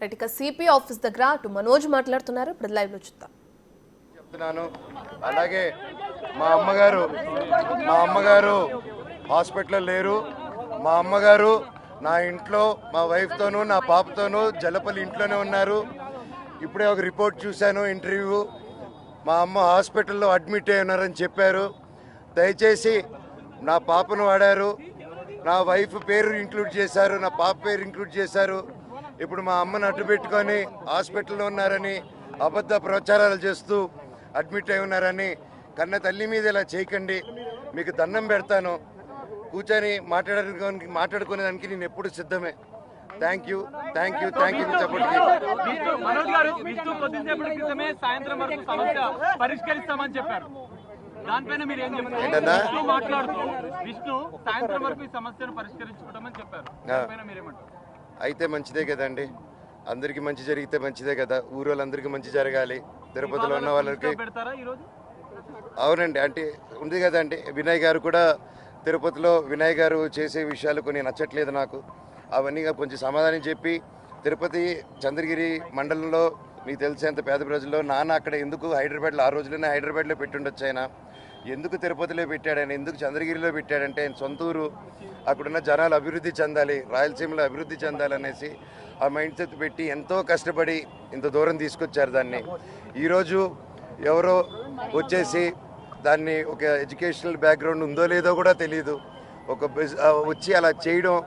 Right ఇక CP office దగ్గర అటు మనోజ్ మాట్లాడుతున్నారు. ఇప్పుడు లైవ్ లో చూద్దాం. చెప్తున్నాను. అలాగే మా అమ్మగారు హాస్పిటల్లో లేరు. మా అమ్మగారు నా ఇంట్లో మా వైఫ్తోనూ నా పాపతోనూ జలపల్లి ఇంట్లోనే ఉన్నారు. ఇప్పుడే ఒక రిపోర్ట్ చూశాను, ఇంటర్వ్యూ. మా అమ్మ హాస్పిటల్లో అడ్మిట్ అయి ఉన్నారని చెప్పారు. దయచేసి నా పాపను వాడారు, నా వైఫ్ పేరు ఇంక్లూడ్ చేశారు, నా పాప పేరు ఇంక్లూడ్ చేశారు. ఇప్పుడు మా అమ్మను అడ్డు పెట్టుకొని హాస్పిటల్లో ఉన్నారని అబద్ధ ప్రచారాలు చేస్తూ అడ్మిట్ అయి ఉన్నారని కన్న తల్లి మీద ఇలా చేయకండి. మీకు దండం పెడతాను. కూర్చొని మాట్లాడుకునేదానికి నేను ఎప్పుడు సిద్ధమే. థ్యాంక్ యూ పరిష్కరిస్తామని చెప్పారు. దానిపైన మీరు ఏం చెప్తారు? మాట్లాడుతూ విష్ణు సాయంత్రం వరకు ఈ సమస్యను పరిష్కరించుకుంటామని చెప్పారు. దానిపైన మీరేమంటారు? అయితే మంచిదే కదండి, అందరికి మంచి జరిగితే మంచిదే కదా. ఊరోళ్ళందరికీ మంచి జరగాలి. తిరుపతిలో ఉన్న వాళ్ళకి పెడతారా ఈరోజు? అవునండి, అంటే ఉంది కదండి. వినయ్ గారు కూడా తిరుపతిలో వినయ్ గారు చేసే విషయాలు కొన్ని నచ్చట్లేదు నాకు. అవన్నీ కొంచెం సమాధానం చెప్పి, తిరుపతి చంద్రగిరి మండలంలో మీకు తెలిసేంత పేద ప్రజల్లో నాన్న అక్కడ ఎందుకు హైదరాబాద్లో, ఆ రోజుల్లోనే హైదరాబాద్లో పెట్టుండొచ్చు. ఆయన ఎందుకు తిరుపతిలో పెట్టాడు, ఆయన ఎందుకు చంద్రగిరిలో పెట్టాడంటే ఆయన సొంత ఊరు, అక్కడున్న జనాలు అభివృద్ధి చెందాలి, రాయలసీమలో అభివృద్ధి చెందాలనేసి ఆ మైండ్ సెట్ పెట్టి ఎంతో కష్టపడి ఇంత దూరం తీసుకొచ్చారు దాన్ని. ఈరోజు ఎవరో వచ్చేసి దాన్ని ఒక ఎడ్యుకేషనల్ బ్యాక్గ్రౌండ్ ఉందో లేదో కూడా తెలియదు, వచ్చి అలా చేయడం,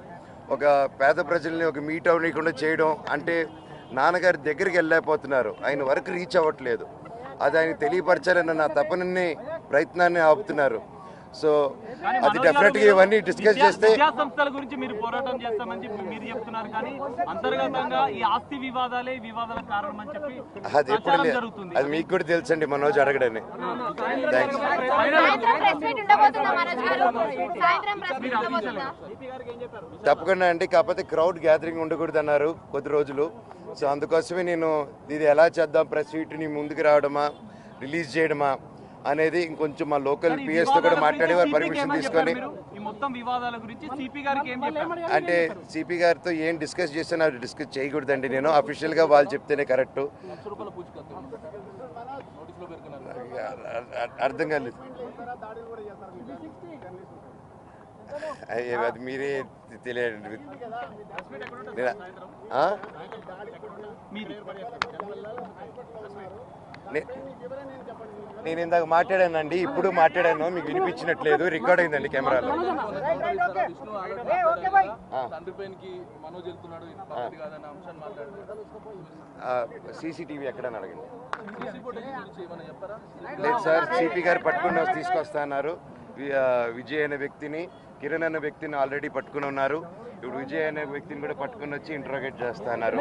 ఒక పేద ప్రజల్ని ఒక మీట్ అవ్వకుండా చేయడం అంటే నాన్నగారి దగ్గరికి వెళ్ళలేకపోతున్నారు, ఆయన వరకు రీచ్ అవ్వట్లేదు. అది ఆయన తెలియపరచాలన్న నా తపనని ప్రయత్నాన్ని ఆపుతున్నారు. సో అది డెఫినెట్గా ఇవన్నీ డిస్కస్ చేస్తే సంస్థల గురించి మీరు పోరాటం చేస్తామని చెప్పి మీరు చెప్తున్నారు, కానీ అంతర్గతంగా ఈ ఆస్తి వివాదాలే వివాదాల కారణం అని చెప్పి అది ఎప్పుడు అది మీకు కూడా తెలుసండి మనోజ్ అడగడని. థ్యాంక్స్. తప్పకుండా అండి, కాకపోతే క్రౌడ్ గ్యాదరింగ్ ఉండకూడదు అన్నారు కొద్ది రోజులు. సో అందుకోసమే నేను ఇది ఎలా చేద్దాం, ప్రెస్ మీట్ని ముందుకు రావడమా రిలీజ్ చేయడమా అనేది ఇంకొంచెం మా లోకల్ పిఎస్తో కూడా మాట్లాడి వారు పర్మిషన్ తీసుకొని, అంటే సిపి గారితో ఏం డిస్కస్ చేస్తే అది డిస్కస్ చేయకూడదండి. నేను అఫీషియల్గా వాళ్ళు చెప్తేనే కరెక్ట్. అర్థం కాలేదు, అది మీరే తెలియదు. నేను ఇందాక మాట్లాడానండి, ఇప్పుడు మాట్లాడాను, మీకు వినిపించినట్లేదు, రికార్డ్ అయిందండి కెమెరాలో. సీసీటీవీ ఎక్కడని అడగండి. లేదు సార్, సిపి గారు పట్టుకుని తీసుకొస్తా అన్నారు. విజయ్ అనే వ్యక్తిని, కిరణ్ అనే వ్యక్తిని ఆల్రెడీ పట్టుకుని ఉన్నారు. ఇప్పుడు విజయ్ అనే వ్యక్తిని కూడా పట్టుకుని వచ్చి ఇంట్రోగేట్ చేస్తున్నారు.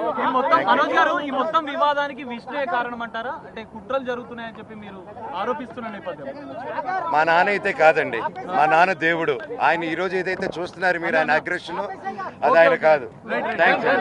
ఈ మొత్తం వివాదానికి విష్ణుయే కారణం అంటారా? అంటే కుట్రలు జరుగుతున్నాయని చెప్పి మీరు ఆరోపిస్తున్న నేపథ్యం. మా నాన్న అయితే కాదండి, మా నాన్న దేవుడు. ఆయన ఈ రోజు ఏదైతే చూస్తున్నారు మీరు, ఆయన అగ్రెషన్ అది ఆయన కాదు. Thank you.